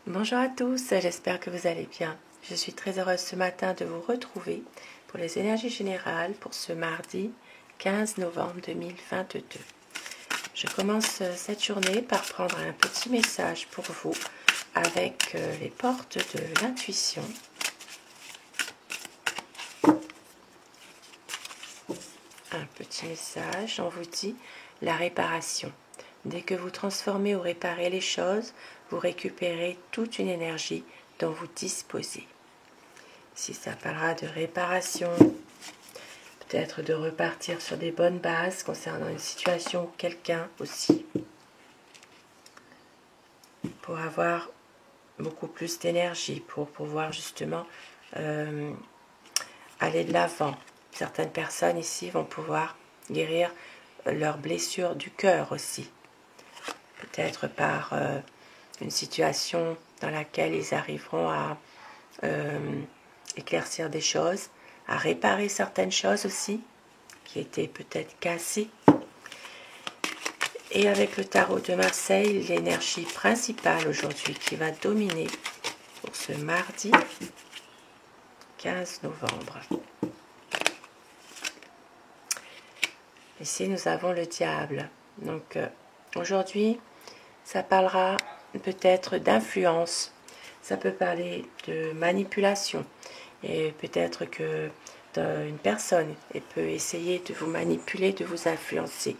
Bonjour à tous, j'espère que vous allez bien. Je suis très heureuse ce matin de vous retrouver pour les énergies générales pour ce mardi 15 novembre 2022. Je commence cette journée par prendre un petit message pour vous avec les portes de l'intuition. Un petit message, on vous dit la réparation. Dès que vous transformez ou réparez les choses, vous récupérez toute une énergie dont vous disposez. Si ça parlera de réparation, peut-être de repartir sur des bonnes bases concernant une situation ou quelqu'un aussi, pour avoir beaucoup plus d'énergie, pour pouvoir justement aller de l'avant. Certaines personnes ici vont pouvoir guérir leurs blessures du cœur aussi, peut-être par une situation dans laquelle ils arriveront à éclaircir des choses, à réparer certaines choses aussi, qui étaient peut-être cassées. Et avec le tarot de Marseille, l'énergie principale aujourd'hui qui va dominer pour ce mardi 15 novembre. Ici, nous avons le diable. Donc, aujourd'hui, ça parlera peut-être d'influence. Ça peut parler de manipulation. Et peut-être que une personne peut essayer de vous manipuler, de vous influencer.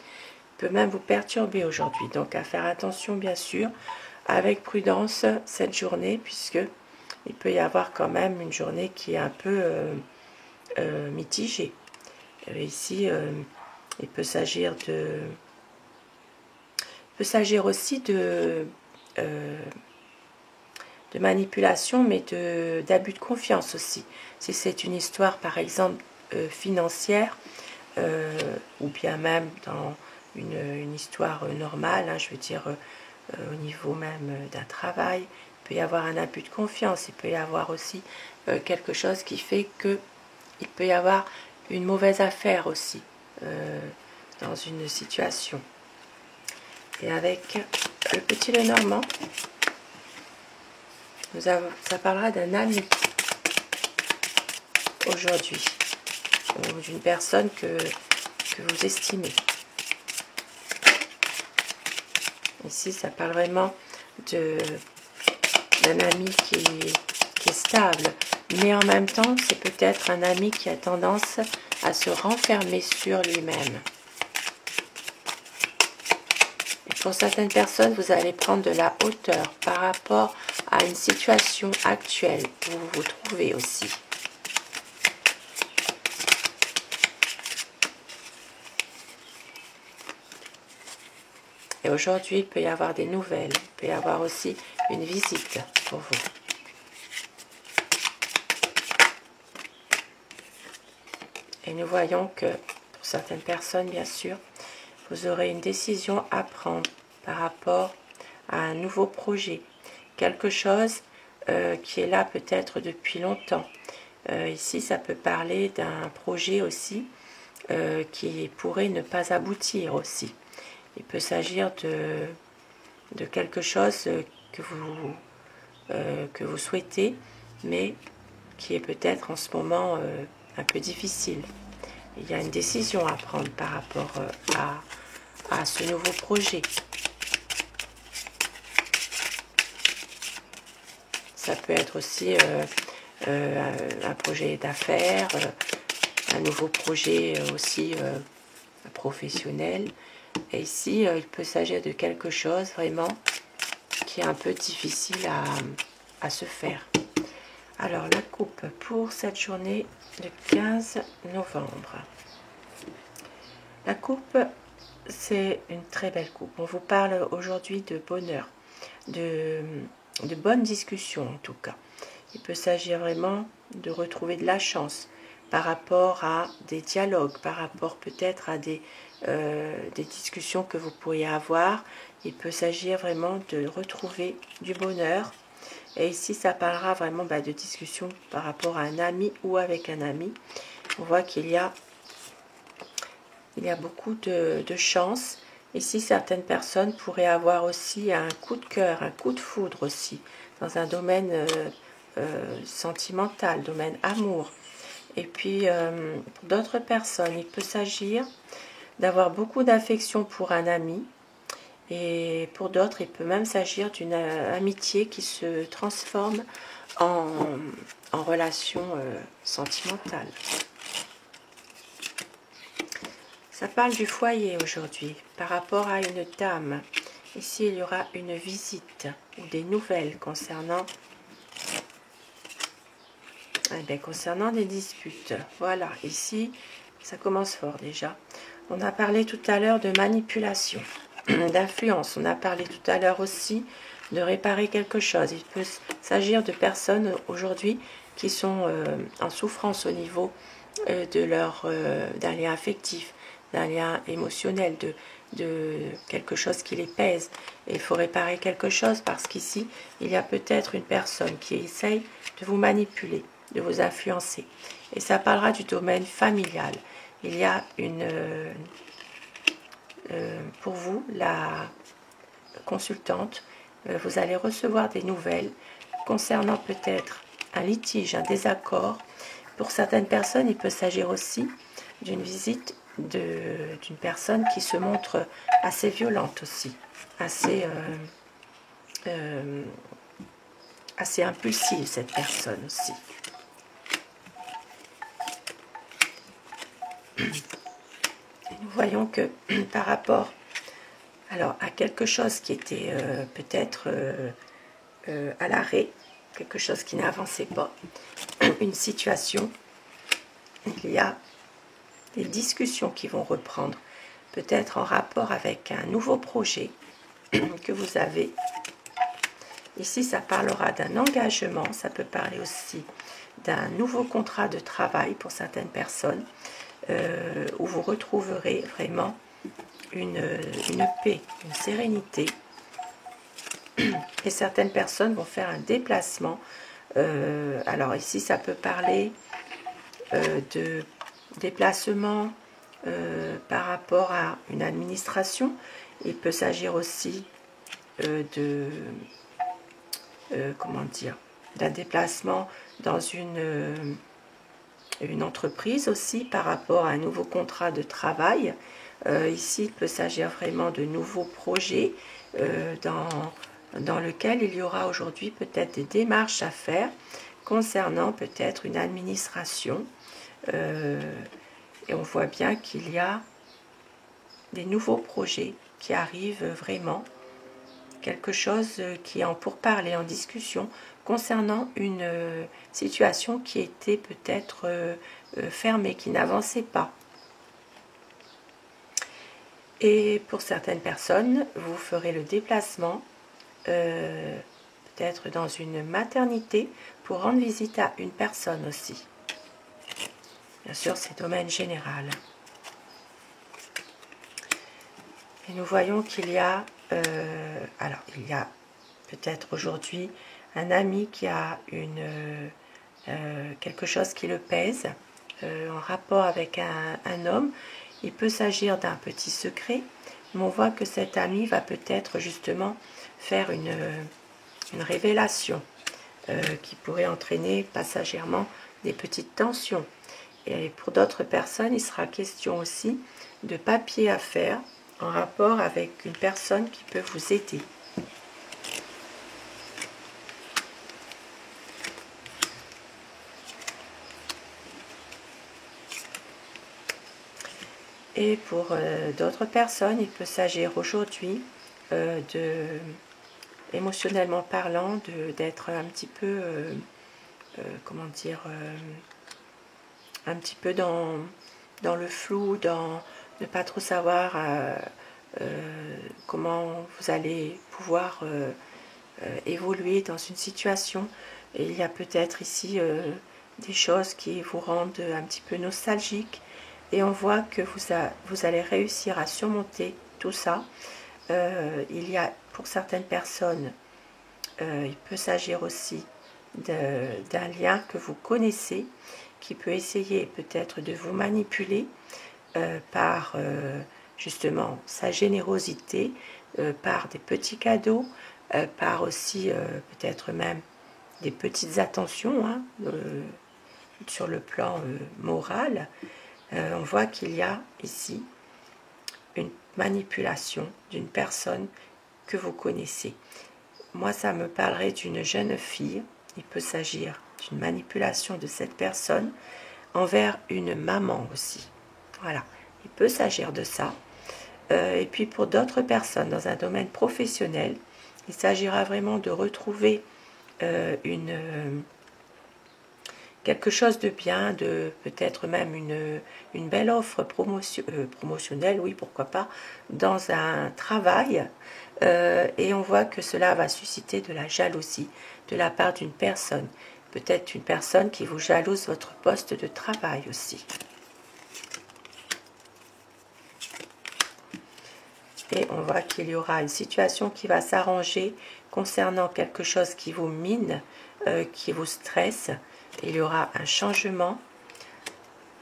Peut même vous perturber aujourd'hui. Donc, à faire attention, bien sûr, avec prudence cette journée, puisque il peut y avoir quand même une journée qui est un peu mitigée. Ici, il peut s'agir aussi de manipulation, mais d'abus de confiance aussi. Si c'est une histoire, par exemple, financière, ou bien même dans une histoire normale, hein, je veux dire au niveau même d'un travail, il peut y avoir un abus de confiance, il peut y avoir aussi quelque chose qui fait que il peut y avoir une mauvaise affaire aussi dans une situation. Et avec le petit Lenormand, ça parlera d'un ami aujourd'hui, ou d'une personne que vous estimez. Ici, ça parle vraiment d'un ami qui est stable, mais en même temps, c'est peut-être un ami qui a tendance à se renfermer sur lui-même. Et pour certaines personnes, vous allez prendre de la hauteur par rapport à une situation actuelle où vous vous trouvez aussi. Et aujourd'hui, il peut y avoir des nouvelles, il peut y avoir aussi une visite pour vous. Et nous voyons que, pour certaines personnes, bien sûr, vous aurez une décision à prendre par rapport à un nouveau projet. Quelque chose qui est là peut-être depuis longtemps. Ici, ça peut parler d'un projet aussi qui pourrait ne pas aboutir aussi. Il peut s'agir de quelque chose que vous souhaitez, mais qui est peut-être en ce moment un peu difficile. Il y a une décision à prendre par rapport à ce nouveau projet. Ça peut être aussi un projet d'affaires, un nouveau projet aussi professionnel. Et ici, il peut s'agir de quelque chose vraiment qui est un peu difficile à se faire. Alors, la coupe pour cette journée de 15 novembre. La coupe, c'est une très belle coupe. On vous parle aujourd'hui de bonheur, de bonnes discussions en tout cas. Il peut s'agir vraiment de retrouver de la chance par rapport à des dialogues, par rapport peut-être à des discussions que vous pourriez avoir. Il peut s'agir vraiment de retrouver du bonheur. Et ici, ça parlera vraiment de discussions par rapport à un ami ou avec un ami. On voit qu'il y a beaucoup de chance. Ici, certaines personnes pourraient avoir aussi un coup de cœur, un coup de foudre aussi. dans un domaine sentimental, domaine amour. Et puis, pour d'autres personnes, il peut s'agir d'avoir beaucoup d'affection pour un ami. Et pour d'autres, il peut même s'agir d'une amitié qui se transforme en relation sentimentale. Ça parle du foyer aujourd'hui, par rapport à une dame. Ici, il y aura une visite ou des nouvelles concernant, concernant des disputes. Voilà, ici, ça commence fort déjà. On a parlé tout à l'heure de manipulation, d'influence. On a parlé tout à l'heure aussi de réparer quelque chose. Il peut s'agir de personnes aujourd'hui qui sont en souffrance au niveau d'un lien affectif, d'un lien émotionnel, de quelque chose qui les pèse. Et il faut réparer quelque chose parce qu'ici, il y a peut-être une personne qui essaye de vous manipuler, de vous influencer. Et ça parlera du domaine familial. Il y a pour vous, la consultante, vous allez recevoir des nouvelles concernant peut-être un litige, un désaccord. Pour certaines personnes, il peut s'agir aussi d'une visite d'une personne qui se montre assez violente aussi, assez impulsive cette personne aussi. Et nous voyons que par rapport à quelque chose qui était peut-être à l'arrêt, quelque chose qui n'avançait pas, une situation, il y a des discussions qui vont reprendre, peut-être en rapport avec un nouveau projet que vous avez. Ici, ça parlera d'un engagement, ça peut parler aussi d'un nouveau contrat de travail pour certaines personnes, où vous retrouverez vraiment une paix, une sérénité. Et certaines personnes vont faire un déplacement. Alors ici, ça peut parler de déplacement par rapport à une administration. Il peut s'agir aussi d'un déplacement dans une entreprise aussi par rapport à un nouveau contrat de travail. Ici, il peut s'agir vraiment de nouveaux projets dans lequel il y aura aujourd'hui peut-être des démarches à faire concernant peut-être une administration. Et on voit bien qu'il y a des nouveaux projets qui arrivent vraiment, quelque chose qui est en pourparlers, en discussion, concernant une situation qui était peut-être fermée, qui n'avançait pas. Et pour certaines personnes, vous ferez le déplacement, peut-être dans une maternité, pour rendre visite à une personne aussi. Bien sûr, c'est domaine général. Et nous voyons qu'il y a, il y a peut-être aujourd'hui un ami qui a quelque chose qui le pèse, en rapport avec un homme. Il peut s'agir d'un petit secret, mais on voit que cet ami va peut-être justement faire une révélation qui pourrait entraîner passagèrement des petites tensions. Et pour d'autres personnes, il sera question aussi de papiers à faire en rapport avec une personne qui peut vous aider. Et pour d'autres personnes, il peut s'agir aujourd'hui émotionnellement parlant, d'être un petit peu, un petit peu dans le flou, dans ne pas trop savoir comment vous allez pouvoir évoluer dans une situation. Et il y a peut-être ici des choses qui vous rendent un petit peu nostalgique. Et on voit que vous allez réussir à surmonter tout ça. Il y a pour certaines personnes, il peut s'agir aussi d'un lien que vous connaissez, qui peut essayer peut-être de vous manipuler par justement sa générosité, par des petits cadeaux, par aussi peut-être même des petites attentions hein, sur le plan moral. On voit qu'il y a ici une manipulation d'une personne que vous connaissez. Moi, ça me parlerait d'une jeune fille. Il peut s'agir d'une manipulation de cette personne envers une maman aussi. Voilà, il peut s'agir de ça. Et puis pour d'autres personnes dans un domaine professionnel, il s'agira vraiment de retrouver quelque chose de bien, de peut-être même une belle offre promotionnelle, oui, pourquoi pas, dans un travail. Et on voit que cela va susciter de la jalousie de la part d'une personne. Peut-être une personne qui vous jalouse votre poste de travail aussi. Et on voit qu'il y aura une situation qui va s'arranger concernant quelque chose qui vous mine, qui vous stresse. Il y aura un changement.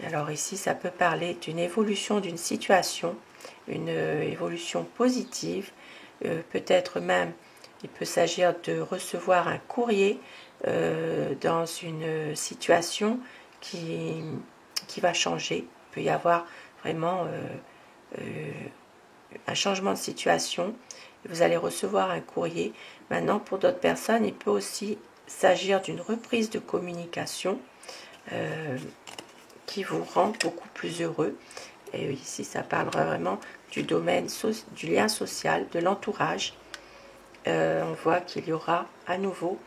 Alors ici, ça peut parler d'une évolution d'une situation, une évolution positive. Peut-être même, il peut s'agir de recevoir un courrier dans une situation qui va changer. Il peut y avoir vraiment un changement de situation. Vous allez recevoir un courrier. Maintenant, pour d'autres personnes, il peut aussi s'agir d'une reprise de communication qui vous rend beaucoup plus heureux. Et ici, ça parlera vraiment du domaine du lien social, de l'entourage. On voit qu'il y aura à nouveau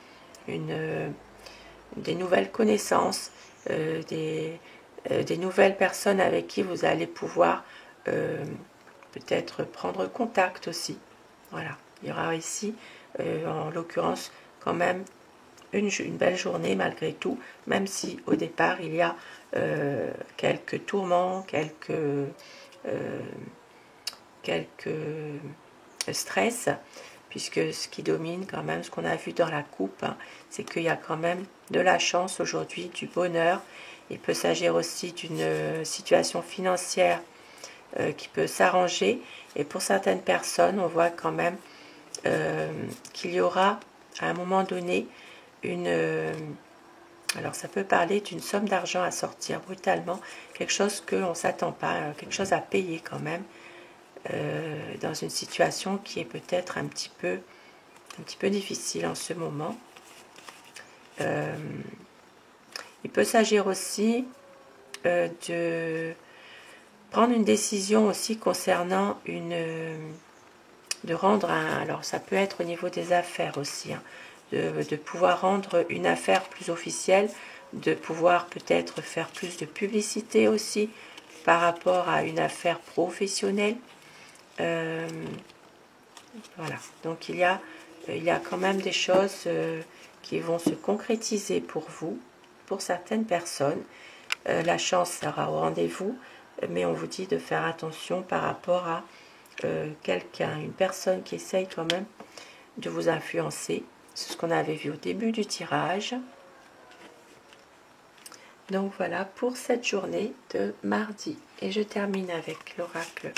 des nouvelles connaissances, des nouvelles personnes avec qui vous allez pouvoir peut-être prendre contact aussi. Voilà, il y aura ici, en l'occurrence, quand même une belle journée malgré tout, même si au départ il y a quelques tourments, quelques stress, puisque ce qui domine quand même, ce qu'on a vu dans la coupe, hein, c'est qu'il y a quand même de la chance aujourd'hui, du bonheur. Il peut s'agir aussi d'une situation financière qui peut s'arranger. Et pour certaines personnes, on voit quand même qu'il y aura à un moment donné alors ça peut parler d'une somme d'argent à sortir brutalement, quelque chose qu'on ne s'attend pas, quelque chose à payer quand même, dans une situation qui est peut-être un petit peu difficile en ce moment. Il peut s'agir aussi de prendre une décision aussi concernant de rendre alors ça peut être au niveau des affaires aussi, hein, de pouvoir rendre une affaire plus officielle, de pouvoir peut-être faire plus de publicité aussi par rapport à une affaire professionnelle. Voilà, donc il y a quand même des choses qui vont se concrétiser pour vous, pour certaines personnes. La chance sera au rendez-vous, mais on vous dit de faire attention par rapport à quelqu'un, une personne qui essaye quand même de vous influencer. C'est ce qu'on avait vu au début du tirage. Donc voilà pour cette journée de mardi. Et je termine avec l'oracle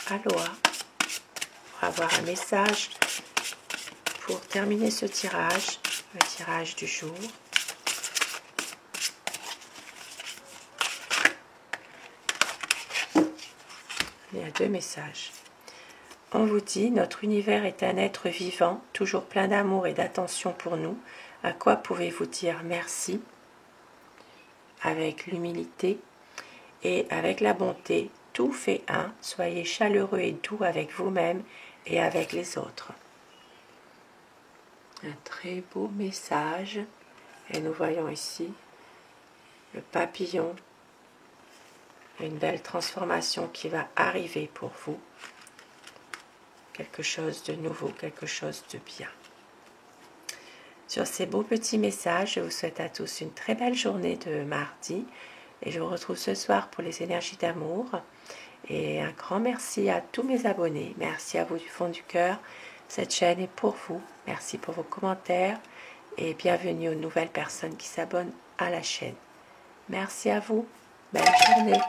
Aloha pour avoir un message pour terminer ce tirage, le tirage du jour. Il y a 2 messages. On vous dit, notre univers est un être vivant, toujours plein d'amour et d'attention pour nous. À quoi pouvez-vous dire merci? Avec l'humilité et avec la bonté, tout fait un. Soyez chaleureux et doux avec vous-même et avec les autres. Un très beau message. Et nous voyons ici le papillon. Une belle transformation qui va arriver pour vous. Quelque chose de nouveau, quelque chose de bien. Sur ces beaux petits messages, je vous souhaite à tous une très belle journée de mardi. Et je vous retrouve ce soir pour les énergies d'amour. Et un grand merci à tous mes abonnés. Merci à vous du fond du cœur. Cette chaîne est pour vous. Merci pour vos commentaires. Et bienvenue aux nouvelles personnes qui s'abonnent à la chaîne. Merci à vous. Belle journée.